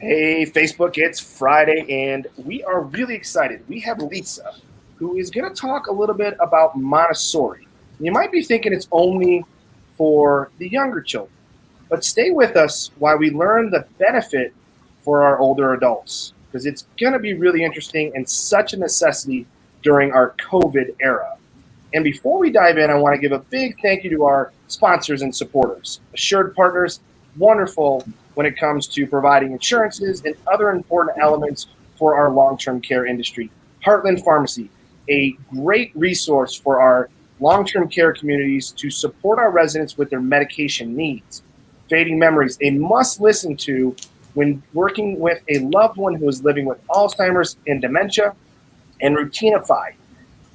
Hey, Facebook, it's Friday, and we are really excited. We have Lisa, who is going to talk a little bit about Montessori. You might be thinking it's only for the younger children, but stay with us while we learn the benefit for our older adults, because it's going to be really interesting and such a necessity during our COVID era. And before we dive in, I want to give a big thank you to our sponsors and supporters. Assured Partners, wonderful when it comes to providing insurances and other important elements for our long-term care industry. Heartland Pharmacy, a great resource for our long-term care communities to support our residents with their medication needs. Fading Memories, a must listen to when working with a loved one who is living with Alzheimer's and dementia. And Routinify,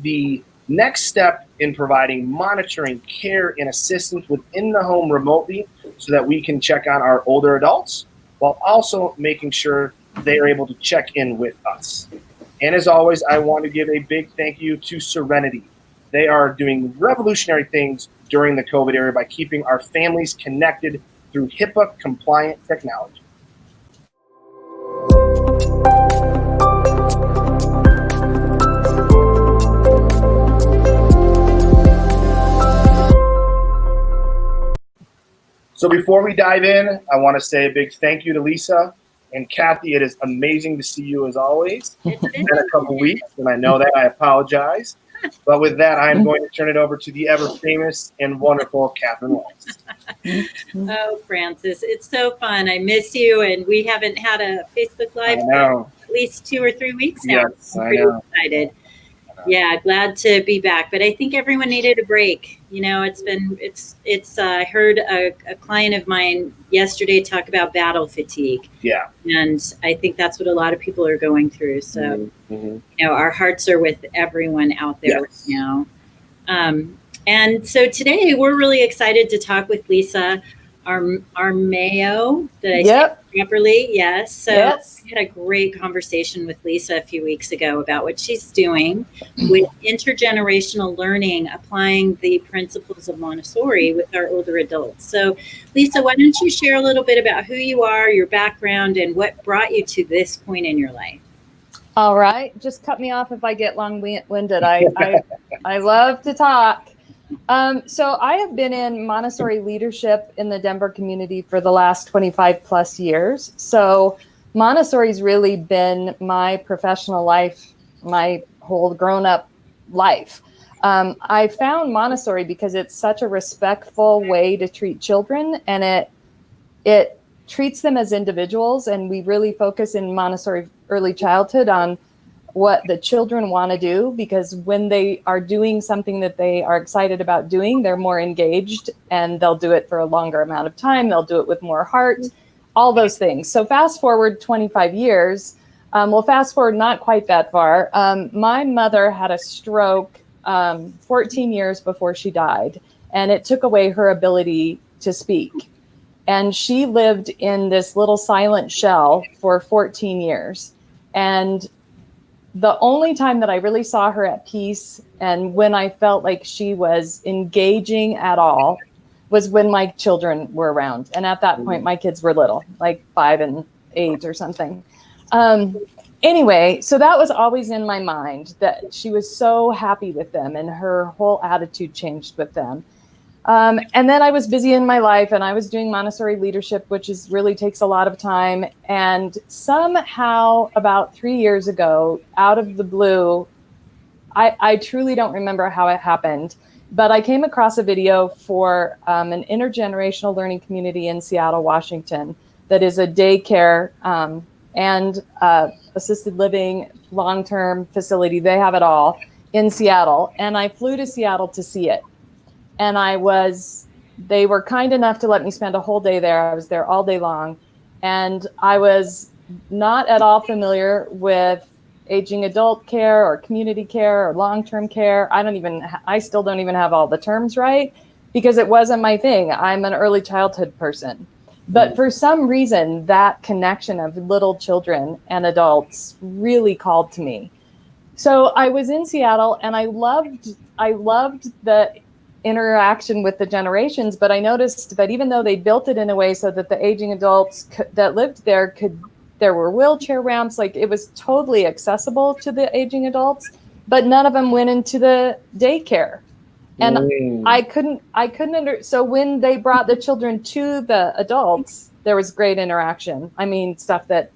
the next step in providing monitoring, care, and assistance within the home remotely so that we can check on our older adults while also making sure they are able to check in with us. And as always, I want to give a big thank you to Serenity. They are doing revolutionary things during the COVID era by keeping our families connected through HIPAA-compliant technology. So before we dive in, I want to say a big thank you to Lisa and Kathy. It is amazing to see you as always. It's been a couple weeks, and I know that. I apologize. But with that, I'm going to turn it over to the ever-famous and wonderful Catherine Weiss. Oh, Francis, it's so fun. I miss you, and we haven't had a Facebook Live for at least 2 or 3 weeks now. Yes, I'm pretty excited. Yeah, glad to be back. But I think everyone needed a break. You know, I heard a client of mine yesterday talk about battle fatigue. Yeah. And I think that's what a lot of people are going through. So, you know, our hearts are with everyone out there right now. And so today we're really excited to talk with Lisa Armao. Did I say it properly? Yes. So we had a great conversation with Lisa a few weeks ago about what she's doing with intergenerational learning, applying the principles of Montessori with our older adults. So Lisa, why don't you share a little bit about who you are, your background, and what brought you to this point in your life? All right. Just cut me off if I get long-winded. I love to talk. So I have been in Montessori leadership in the Denver community for the last 25 plus years. So Montessori's really been my professional life, my whole grown-up life. I found Montessori because it's such a respectful way to treat children, and it treats them as individuals. And we really focus in Montessori early childhood on what the children want to do, because when they are doing something that they are excited about doing, they're more engaged and they'll do it for a longer amount of time. They'll do it with more heart, all those things. So fast forward 25 years. Fast forward not quite that far. My mother had a stroke 14 years before she died, and it took away her ability to speak. And she lived in this little silent shell for 14 years. And the only time that I really saw her at peace and when I felt like she was engaging at all was when my children were around. And at that point, my kids were little, like 5 and 8 or something. Anyway, so that was always in my mind, that she was so happy with them and her whole attitude changed with them. And then I was busy in my life and I was doing Montessori leadership, which really takes a lot of time. And somehow about 3 years ago, out of the blue, I truly don't remember how it happened, but I came across a video for an intergenerational learning community in Seattle, Washington, that is a daycare and assisted living long-term facility. They have it all in Seattle. And I flew to Seattle to see it. And they were kind enough to let me spend a whole day there. I was there all day long. And I was not at all familiar with aging adult care or community care or long-term care. I still don't even have all the terms right because it wasn't my thing. I'm an early childhood person. But for some reason, that connection of little children and adults really called to me. So I was in Seattle and I loved the interaction with the generations, but I noticed that even though they built it in a way so that the aging adults that lived there could There were wheelchair ramps. Like, it was totally accessible to the aging adults, but none of them went into the daycare. And I couldn't so when they brought the children to the adults, there was great interaction. I mean, stuff that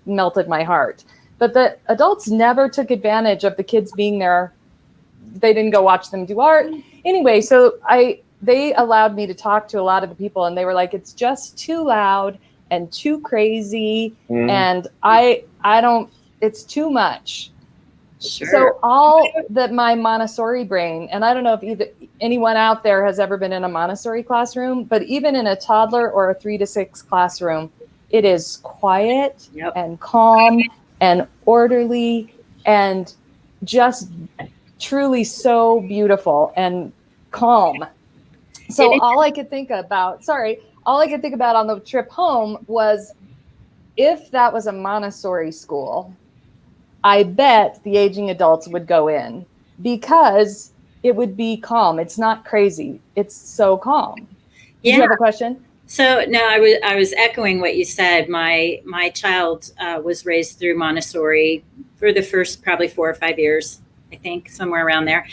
melted my heart. But the adults never took advantage of the kids being there. They didn't go watch them do art. Anyway, so they allowed me to talk to a lot of the people, and they were like, it's just too loud and too crazy. And I don't, it's too much. Sure. So all that my Montessori brain, and I don't know if anyone out there has ever been in a Montessori classroom, but even in a toddler or a 3 to 6 classroom, it is quiet and calm and orderly and just truly so beautiful and calm. So all I could think about on the trip home was, if that was a Montessori school, I bet the aging adults would go in, because it would be calm. It's not crazy. It's so calm. Did you have a question? So no, I was echoing what you said. My child was raised through Montessori for the first probably 4 or 5 years, I think, somewhere around there.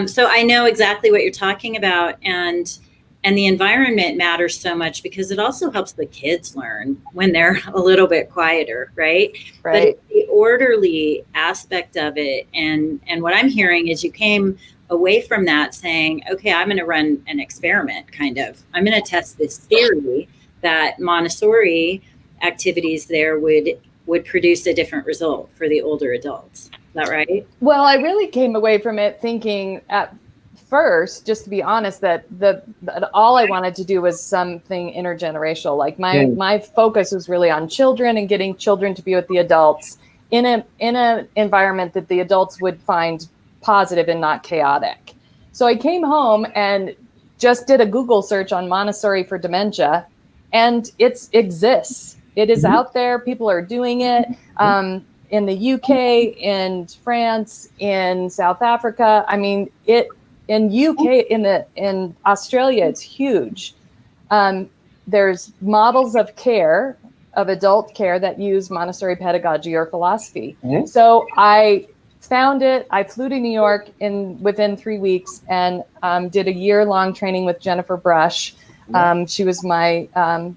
So I know exactly what you're talking about, and the environment matters so much, because it also helps the kids learn when they're a little bit quieter, right? But it's the orderly aspect of it, and what I'm hearing is you came away from that saying, okay, I'm going to run an experiment, kind of. I'm going to test this theory that Montessori activities there would produce a different result for the older adults. Is that right? Well, I really came away from it thinking at first, just to be honest, that all I wanted to do was something intergenerational. Like my focus was really on children and getting children to be with the adults in an environment that the adults would find positive and not chaotic. So I came home and just did a Google search on Montessori for dementia, and it exists. It is out there. People are doing it. In the UK, in France, in South Africa. I mean, in Australia, it's huge. There's models of care, of adult care, that use Montessori pedagogy or philosophy. So I found it. I flew to New York within 3 weeks and did a year-long training with Jennifer Brush. She was my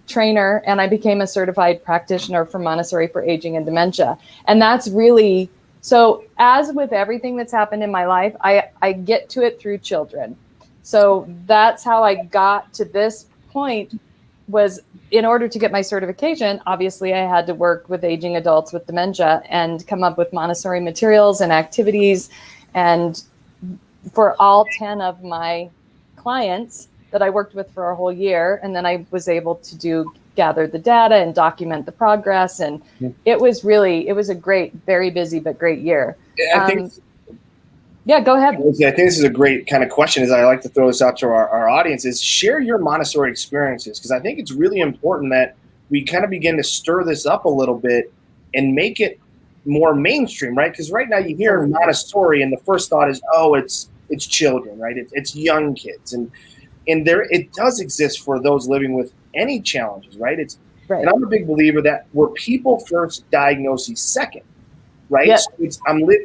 trainer, and I became a certified practitioner for Montessori for aging and dementia. And that's really, so as with everything that's happened in my life, I get to it through children. So that's how I got to this point. Was in order to get my certification, obviously I had to work with aging adults with dementia and come up with Montessori materials and activities. And for all 10 of my clients that I worked with for a whole year, and then I was able to gather the data and document the progress. And it was a great, very busy, but great year. I think Yeah, go ahead. I think this is a great kind of question, as I like to throw this out to our audience, is share your Montessori experiences, because I think it's really important that we kind of begin to stir this up a little bit and make it more mainstream, right? Because right now you hear Montessori and the first thought is, oh, it's children, right? It's young kids. And there it does exist for those living with any challenges, right? And I'm a big believer that we're people first, diagnoses second. Right? Yeah. So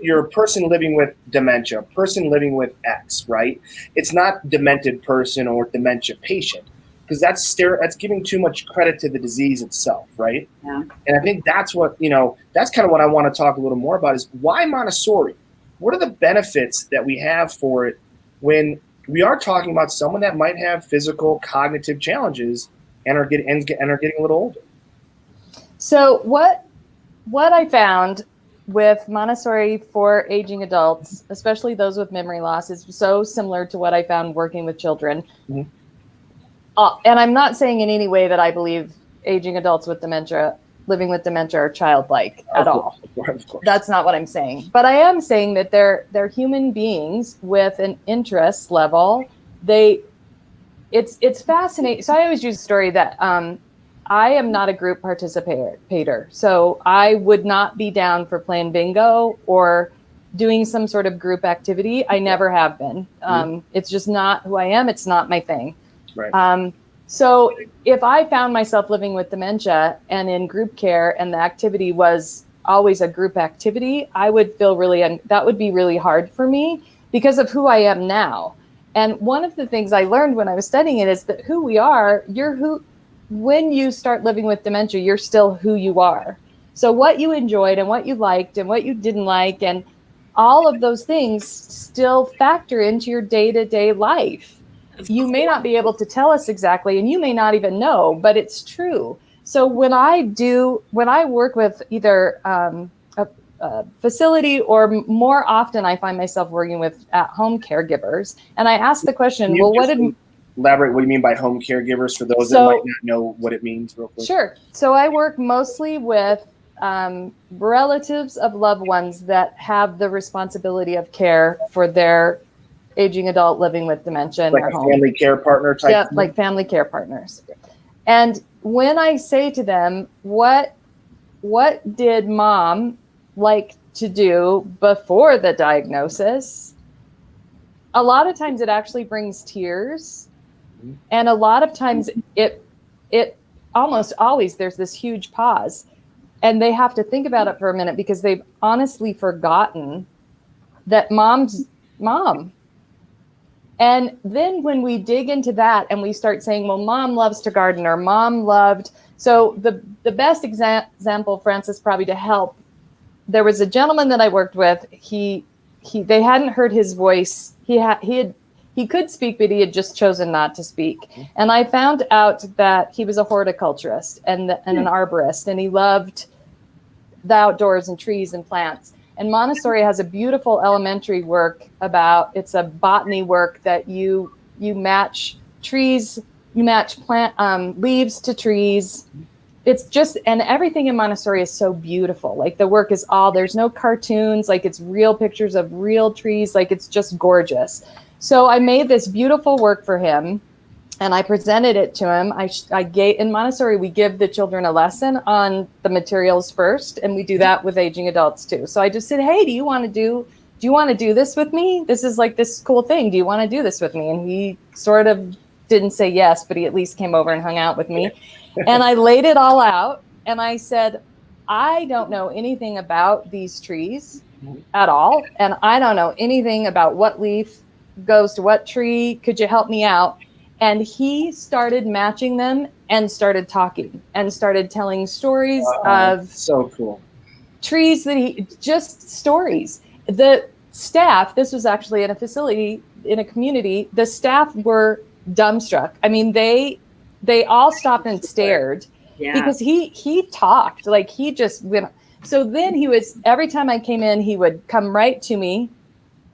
you're a person living with dementia, a person living with X, right? It's not demented person or dementia patient, because that's giving too much credit to the disease itself, right? Yeah. And I think that's what, that's kind of what I want to talk a little more about, is why Montessori? What are the benefits that we have for it when we are talking about someone that might have physical, cognitive challenges and are getting a little older? So what I found with Montessori for aging adults, especially those with memory loss, is so similar to what I found working with children. And I'm not saying in any way that I believe aging adults with dementia, living with dementia, are childlike at all. Of course. That's not what I'm saying. But I am saying that they're human beings with an interest level. It's fascinating. So I always use a story that I am not a group participator. So I would not be down for playing bingo or doing some sort of group activity. I never have been. It's just not who I am. It's not my thing. Right. So if I found myself living with dementia and in group care and the activity was always a group activity, I would feel that would be really hard for me because of who I am now. And one of the things I learned when I was studying it is that who we are, when you start living with dementia, you're still who you are. So what you enjoyed and what you liked and what you didn't like and all of those things still factor into your day-to-day life. You may not be able to tell us exactly, and you may not even know, but it's true. So when I work with either a facility or more often I find myself working with at-home caregivers, and I ask the question, elaborate what you mean by home caregivers for those that might not know what it means real quick? Sure. So I work mostly with relatives of loved ones that have the responsibility of care for their aging adult living with dementia in like their a home. Family care partner type. Yeah, like family care partners. And when I say to them, what did mom like to do before the diagnosis? A lot of times it actually brings tears. And a lot of times it almost always there's this huge pause. And they have to think about it for a minute because they've honestly forgotten that mom's mom. And then when we dig into that and we start saying, well, mom loves to garden or mom loved. So the best example, Francis, probably to help, there was a gentleman that I worked with. They hadn't heard his voice. He could speak, but he had just chosen not to speak. And I found out that he was a horticulturist and an arborist, and he loved the outdoors and trees and plants. And Montessori has a beautiful elementary work it's a botany work that you match trees, you match plant leaves to trees. It's just, and everything in Montessori is so beautiful. Like the work is there's no cartoons, like it's real pictures of real trees, like it's just gorgeous. So I made this beautiful work for him and I presented it to him. In Montessori, we give the children a lesson on the materials first, and we do that with aging adults too. So I just said, hey, do you want to do this with me? This is like this cool thing. Do you want to do this with me? And he sort of didn't say yes, but he at least came over and hung out with me. And I laid it all out and I said, I don't know anything about these trees at all. And I don't know anything about what leaf goes to what tree. Could you help me out? And he started matching them and started talking and started telling stories of so cool trees just stories. The staff, this was actually in a facility, in a community, the staff were dumbstruck. I mean, they all stopped and stared because he talked, like he just went. So then every time I came in, he would come right to me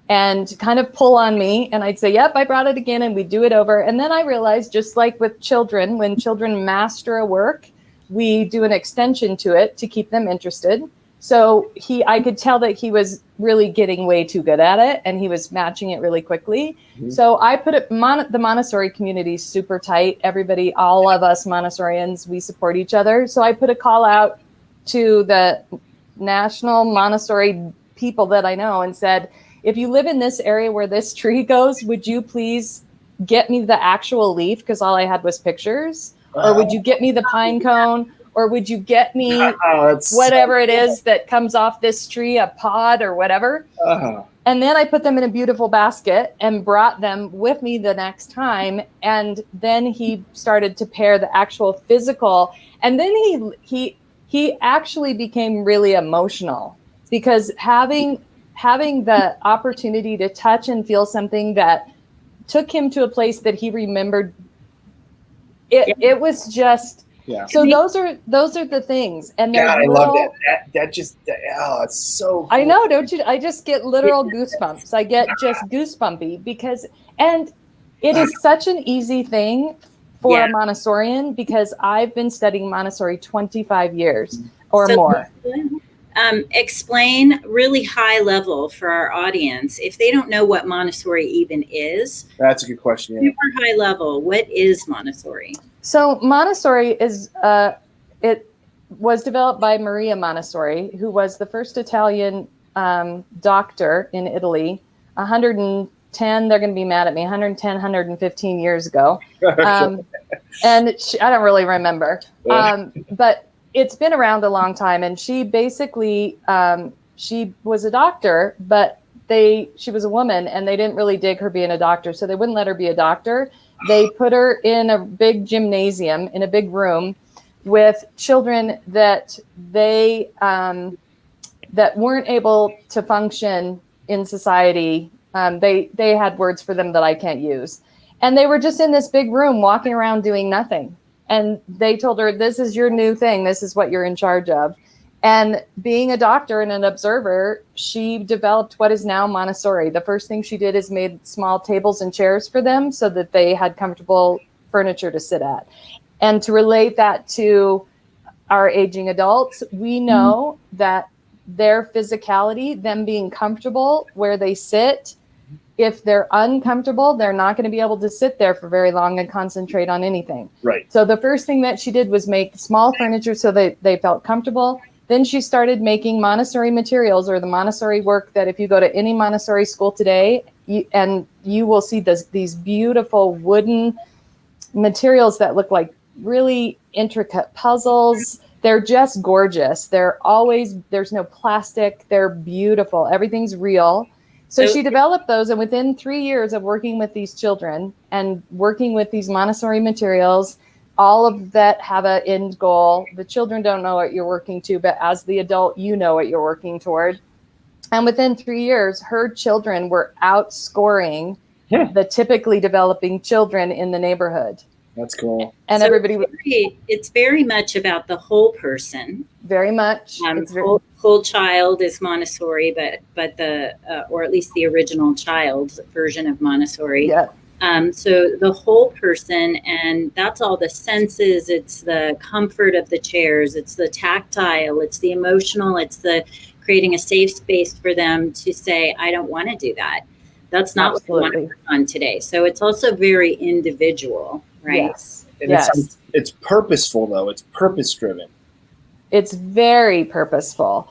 and kind of pull on me. And I'd say, yep, I brought it again. And we'd do it over. And then I realized, just like with children, when children master a work, we do an extension to it to keep them interested. So I could tell that he was really getting way too good at it. And he was matching it really quickly. Mm-hmm. So I put the Montessori community super tight. Everybody, all of us Montessorians, we support each other. So I put a call out to the national Montessori people that I know and said, if you live in this area where this tree goes, would you please get me the actual leaf? Because all I had was pictures. Or would you get me the pine cone? Or would you get me whatever it is that comes off this tree, a pod or whatever? And then I put them in a beautiful basket and brought them with me the next time. And then he started to pair the actual physical. And then he actually became really emotional because having the opportunity to touch and feel something that took him to a place that he remembered, it was just, so those are the things. And I love that. That just, it's so cool. I know, don't you? I just get literal goosebumps. I get just goosebumpy because, and it is such an easy thing for a Montessorian because I've been studying Montessori 25 years or more. Explain really high level for our audience if they don't know what Montessori even is. That's a good question. Yeah. Super high level. What is Montessori? So Montessori is it was developed by Maria Montessori, who was the first Italian doctor in Italy. 110, they're going to be mad at me. 110, 115 years ago. And I don't really remember. But it's been around a long time. And she basically, she was a doctor, but she was a woman and they didn't really dig her being a doctor. So they wouldn't let her be a doctor. They put her in a big gymnasium, in a big room with children that that weren't able to function in society. They had words for them that I can't use. And they were just in this big room walking around doing nothing. And they told her, this is your new thing. This is what you're in charge of. And being a doctor and an observer, she developed what is now Montessori. The first thing she did is made small tables and chairs for them so that they had comfortable furniture to sit at. And to relate that to our aging adults, we know that their physicality, them being comfortable where they sit, if they're uncomfortable, they're not going to be able to sit there for very long and concentrate on anything. Right. So the first thing that she did was make small furniture so that they felt comfortable. Then she started making Montessori materials, or the Montessori work that if you go to any Montessori school today, you will see these beautiful wooden materials that look like really intricate puzzles. They're just gorgeous. There's no plastic. They're beautiful. Everything's real. So she developed those, and within 3 years of working with these children and working with these Montessori materials, all of that have an end goal. The children don't know what you're working to, but as the adult, you know what you're working toward. And within 3 years, her children were outscoring the typically developing children in the neighborhood. That's cool. And so everybody, it's very much about the whole person. Very much. Whole child is Montessori, but the or at least the original child version of Montessori. Yeah. So the whole person, and that's all the senses. It's the comfort of the chairs. It's the tactile. It's the emotional. It's the creating a safe space for them to say, I don't want to do that. That's not what we want to work on today. So it's also very individual, right? Yes. And it's purposeful, though. It's purpose-driven. It's very purposeful.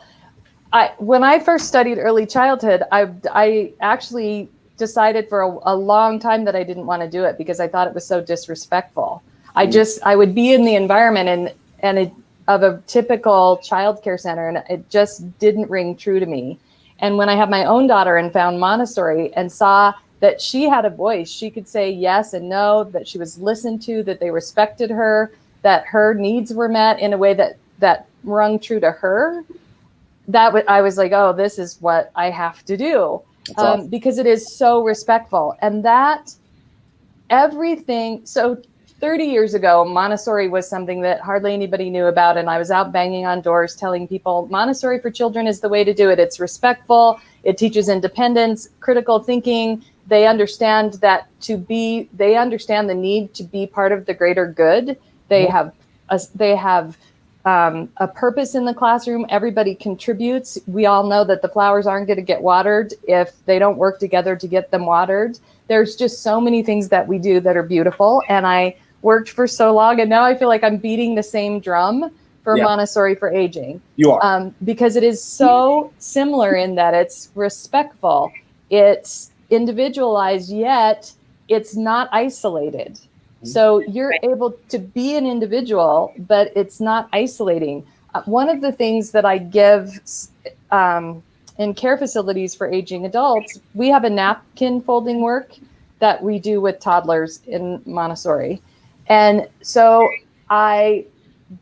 When I first studied early childhood, I actually decided for a long time that I didn't want to do it because I thought it was so disrespectful. I would be in the environment of a typical childcare center, and it just didn't ring true to me. And when I had my own daughter and found Montessori and saw that she had a voice, she could say yes and no, that she was listened to, that they respected her, that her needs were met in a way that rung true to her, I was like, oh, this is what I have to do. Awesome. Because it is so respectful. And that everything, so 30 years ago, Montessori was something that hardly anybody knew about. And I was out banging on doors telling people Montessori for children is the way to do it. It's respectful. It teaches independence, critical thinking. They understand they understand the need to be part of the greater good. They have a purpose in the classroom. Everybody contributes. We all know that the flowers aren't going to get watered if they don't work together to get them watered. There's just so many things that we do that are beautiful. And I worked for so long, and now I feel like I'm beating the same drum for Montessori for aging. You are. Because it is so similar in that it's respectful, it's individualized, yet it's not isolated. So you're able to be an individual, but it's not isolating. One of the things that I give in care facilities for aging adults, we have a napkin folding work that we do with toddlers in Montessori. And so I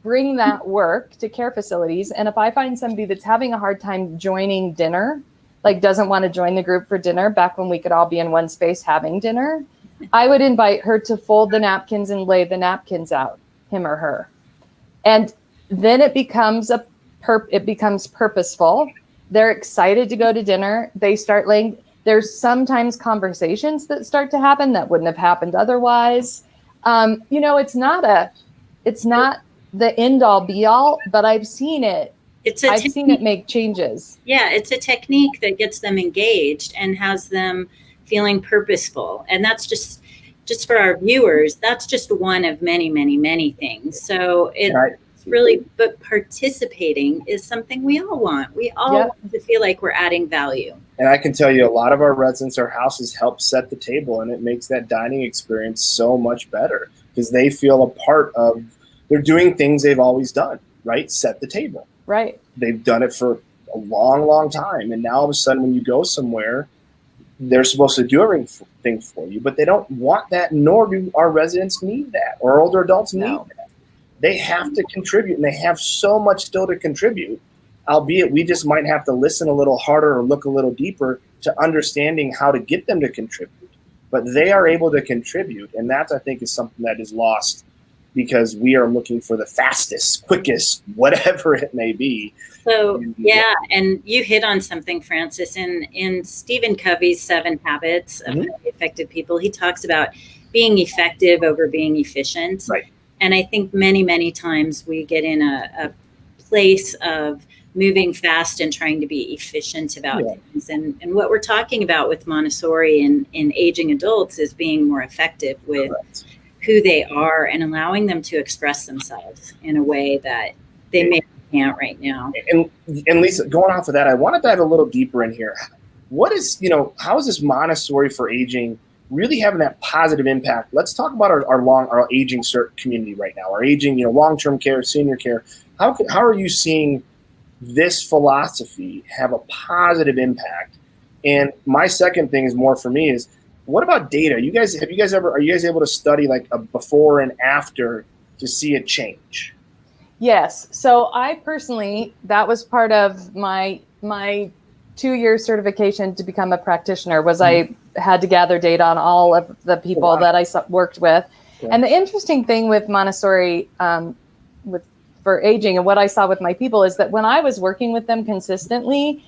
bring that work to care facilities. And if I find somebody that's having a hard time joining dinner, like doesn't want to join the group for dinner, back when we could all be in one space having dinner, I would invite her to fold the napkins and lay the napkins out, him or her. And then it becomes purposeful. They're excited to go to dinner. They start laying. There's sometimes conversations that start to happen that wouldn't have happened otherwise. It's not the end all be all, but I've seen it. I've seen it make changes. Yeah, it's a technique that gets them engaged and has them feeling purposeful. And that's just for our viewers, that's just one of many, many, many things. So but participating is something we all want. We all want to feel like we're adding value. And I can tell you a lot of our residents, our houses help set the table, and it makes that dining experience so much better. because they feel a part of, they're doing things they've always done, right? Set the table. Right. They've done it for a long, long time. And now all of a sudden when you go somewhere, they're supposed to do everything for you, but they don't want that, nor do our residents need that, or older adults need that. They have to contribute, and they have so much still to contribute, albeit we just might have to listen a little harder or look a little deeper to understanding how to get them to contribute. But they are able to contribute, and that, I think, is something that is lost because we are looking for the fastest, quickest, whatever it may be. So, yeah, and you hit on something, Francis. In Stephen Covey's 7 Habits of Highly Effective People, he talks about being effective over being efficient. Right. And I think many, many times we get in a place of moving fast and trying to be efficient about things. And what we're talking about with Montessori and in aging adults is being more effective with who they are and allowing them to express themselves in a way that they may can't right now. And Lisa, going off of that, I want to dive a little deeper in here. What is, how is this Montessori for aging really having that positive impact? Let's talk about our aging community right now, our aging, long-term care, senior care. How are you seeing this philosophy have a positive impact? And my second thing is more for me is, what about data? Are you guys able to study like a before and after to see a change? Yes. So I personally, that was part of my 2-year certification to become a practitioner, was I had to gather data on all of the people that I worked with. Yeah. And the interesting thing with Montessori for aging and what I saw with my people is that when I was working with them consistently,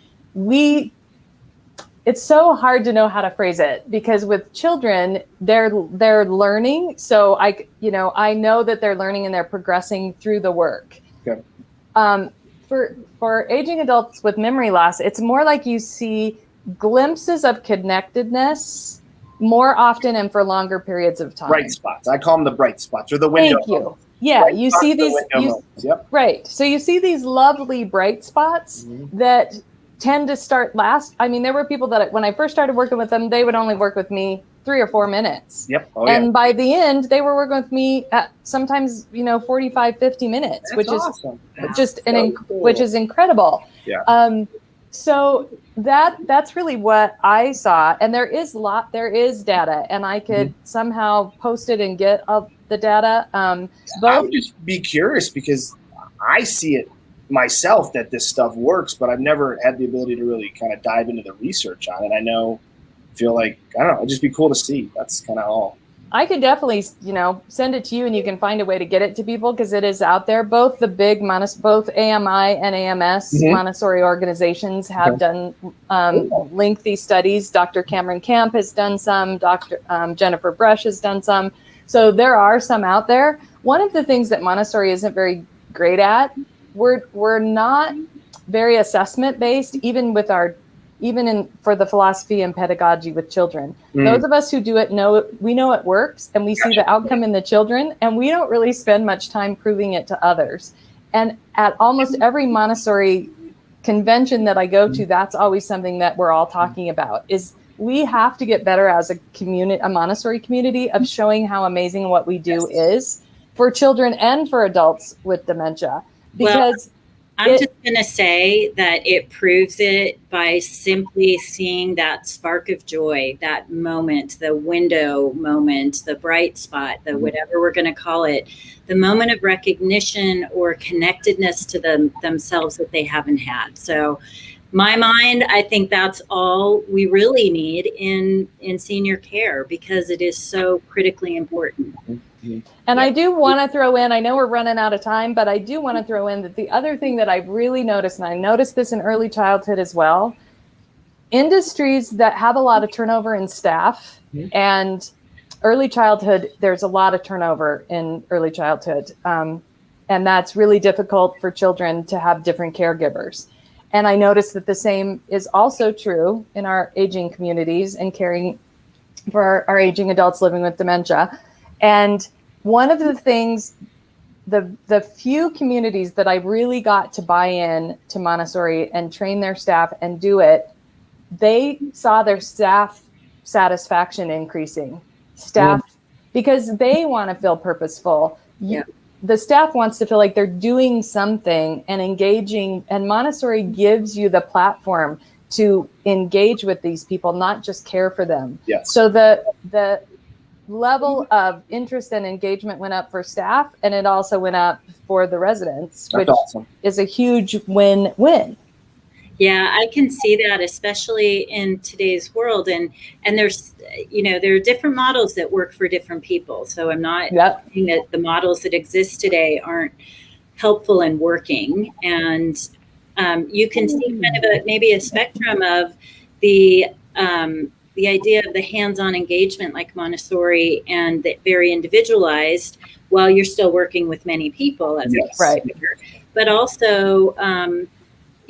it's so hard to know how to phrase it, because with children, they're learning. So I know that they're learning and they're progressing through the work. Okay. For aging adults with memory loss, it's more like you see glimpses of connectedness more often and for longer periods of time. Bright spots. I call them the bright spots, or the window. Thank you. Yeah, bright you see these. Right. So you see these lovely bright spots that tend to start last. I mean, there were people that when I first started working with them, they would only work with me 3 or 4 minutes. Yep. And by the end, they were working with me at sometimes, 45, 50 minutes, That's which awesome. is just which is incredible. Yeah. So that's really what I saw. And there is data, and I could somehow post it and get the data. I would just be curious, because I see it myself that this stuff works, but I've never had the ability to really kind of dive into the research on it. Feel like, I don't know, it'd just be cool to see. That's kind of all. I could definitely, send it to you, and you can find a way to get it to people, because it is out there. Both the big both AMI and AMS Montessori organizations have done lengthy studies. Dr. Cameron Camp has done some. Dr. Jennifer Brush has done some. So there are some out there. One of the things that Montessori isn't very great at, we're not very assessment based, for the philosophy and pedagogy with children. Those of us who do it know it works, and we see the outcome in the children, and we don't really spend much time proving it to others. And at almost every Montessori convention that I go to, that's always something that we're all talking about, is we have to get better as a Montessori community of showing how amazing what we do is for children and for adults with dementia. Because I'm just going to say that it proves it by simply seeing that spark of joy, that moment, the window moment, the bright spot, the whatever we're going to call it, the moment of recognition or connectedness to themselves that they haven't had. So my mind, I think that's all we really need in senior care, because it is so critically important. And I do want to throw in, I know we're running out of time, but I do want to throw in that the other thing that I've really noticed, and I noticed this in early childhood as well, industries that have a lot of turnover in staff and early childhood, there's a lot of turnover in early childhood. And that's really difficult for children to have different caregivers. And I noticed that the same is also true in our aging communities and caring for our aging adults living with dementia. And one of the things, the few communities that I really got to buy in to Montessori and train their staff and do it, they saw their staff satisfaction increasing. Staff because they want to feel purposeful. Yeah. The staff wants to feel like they're doing something and engaging, and Montessori gives you the platform to engage with these people, not just care for them. Yes. So the level of interest and engagement went up for staff, and it also went up for the residents, That's which awesome. is a huge win-win. Yeah, I can see that, especially in today's world. And there's, there are different models that work for different people. So I'm not saying that the models that exist today aren't helpful and working. And you can see kind of maybe a spectrum of the idea of the hands-on engagement like Montessori and the very individualized, while you're still working with many people as Yes. a caregiver. But also,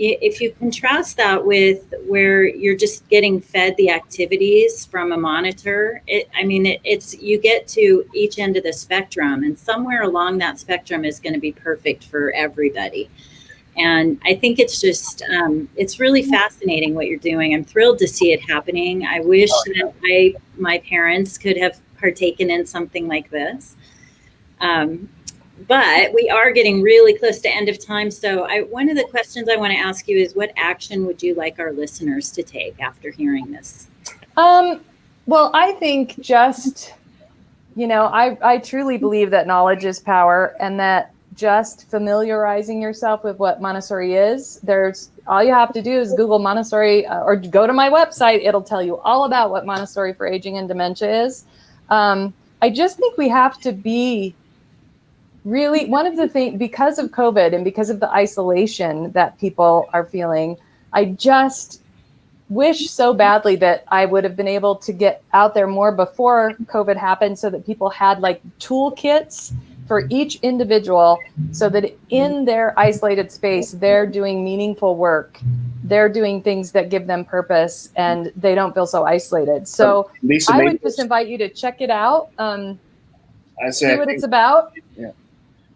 if you contrast that with where you're just getting fed the activities from a monitor, it's you get to each end of the spectrum, and somewhere along that spectrum is going to be perfect for everybody. And I think it's just, it's really fascinating what you're doing. I'm thrilled to see it happening. I wish that my parents could have partaken in something like this. But we are getting really close to end of time. So one of the questions I want to ask you is, what action would you like our listeners to take after hearing this? Well, I think just, I truly believe that knowledge is power, and that just familiarizing yourself with what Montessori is, all you have to do is Google Montessori or go to my website. It'll tell you all about what Montessori for Aging and Dementia is. I just think we have to be really, one of the things, because of COVID and because of the isolation that people are feeling, I just wish so badly that I would have been able to get out there more before COVID happened, so that people had like toolkits for each individual, so that in their isolated space, they're doing meaningful work. They're doing things that give them purpose, and they don't feel so isolated. So Lisa, I would just invite you to check it out. See what it's about. Yeah.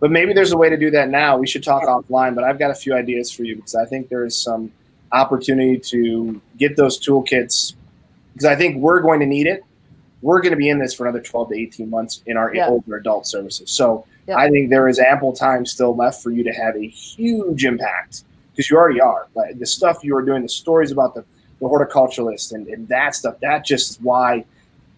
But maybe there's a way to do that now. We should talk offline, but I've got a few ideas for you, because I think there is some opportunity to get those toolkits, because I think we're going to need it. We're going to be in this for another 12 to 18 months in our older adult services. So I think there is ample time still left for you to have a huge impact, because you already are. Like the stuff you are doing, the stories about the horticulturalist and that stuff, that just is why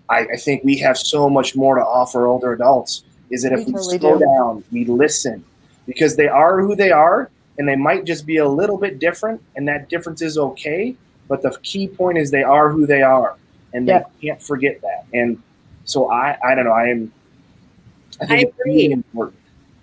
I think we have so much more to offer older adults. Is that if we slow down, we listen, because they are who they are, and they might just be a little bit different, and that difference is okay. But the key point is they are who they are, and they can't forget that. And so I don't know. I think it's really important.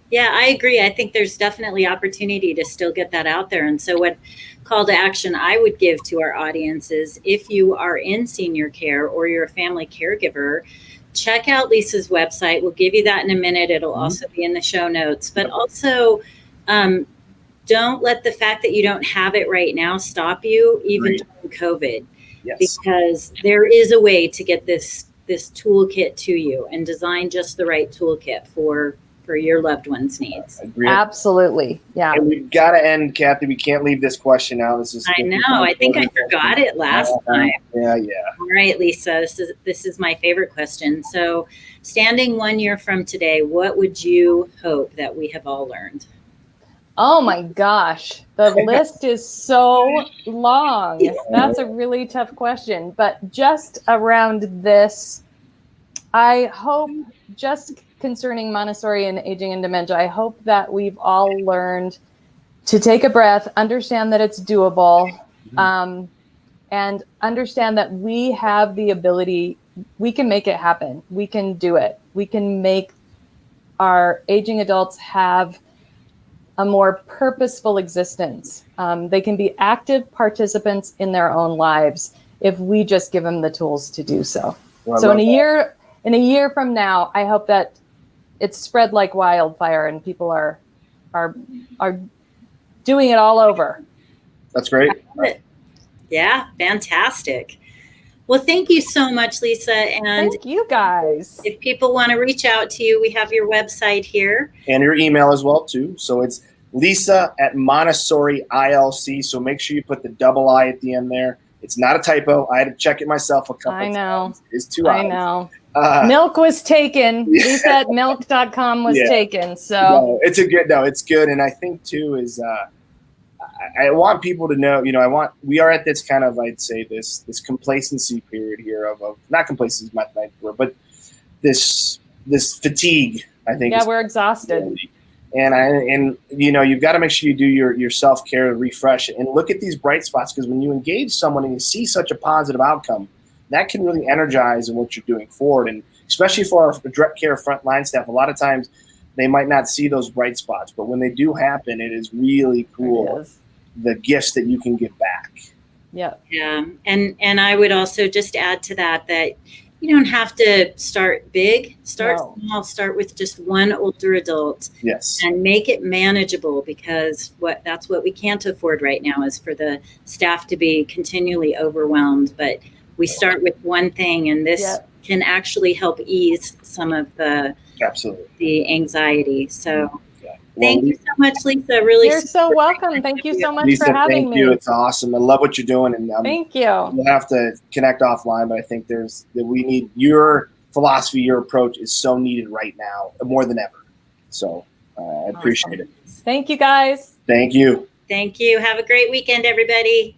Yeah, I agree. I think there's definitely opportunity to still get that out there. And so what call to action I would give to our audience is, if you are in senior care or you're a family caregiver, check out Lisa's website. We'll give you that in a minute. It'll also be in the show notes. But also, don't let the fact that you don't have it right now stop you, even during COVID. Yes. Because there is a way to get this toolkit to you, and design just the right toolkit for your loved one's needs. Absolutely. Yeah. And we've got to end, Kathy. We can't leave this question out. I know. I think I forgot it last time. Yeah. All right, Lisa. This is my favorite question. So, standing 1 year from today, what would you hope that we have all learned? Oh my gosh, the list is so long. That's a really tough question. But just around this, I hope, just concerning Montessori and aging and dementia, I hope that we've all learned to take a breath, understand that it's doable, and understand that we have the ability, we can make it happen. We can do it. We can make our aging adults have a more purposeful existence. They can be active participants in their own lives if we just give them the tools to do so. Well, so in a year from now, I hope that it's spread like wildfire and people are doing it all over. That's great. Yeah, fantastic. Well, thank you so much, Lisa. And thank you guys. If people want to reach out to you, we have your website here. And your email as well, too. So it's Lisa@Montessori ILC. So make sure you put the double I at the end there. It's not a typo. I had to check it myself a couple times. I know. It's 2 I's. I know. Milk was taken. Lisa at milk.com was taken. So no, it's good. And I think too is I want people to know, we are at this kind of, I'd say this complacency period here of not complacency is my word, but this fatigue, I think. Yeah, we're exhausted. And you've got to make sure you do your self-care, refresh, and look at these bright spots, because when you engage someone and you see such a positive outcome, that can really energize in what you're doing forward. And especially for our direct care frontline staff, a lot of times they might not see those bright spots, but when they do happen, it is really cool, the gifts that you can give back. Yeah. Yeah. And I would also just add to that you don't have to start big. Start small. Start with just one older adult. Yes. And make it manageable, because that's what we can't afford right now is for the staff to be continually overwhelmed. But we start with one thing, and this can actually help ease some of the anxiety. So thank you so much, Lisa. Really, you're so welcome. Thank you so much, Lisa, for having me. Thank you. It's awesome. I love what you're doing, and thank you. We'll have to connect offline, but I think we need your philosophy, your approach is so needed right now, more than ever. So I appreciate it. Thank you, guys. Thank you. Thank you. Have a great weekend, everybody.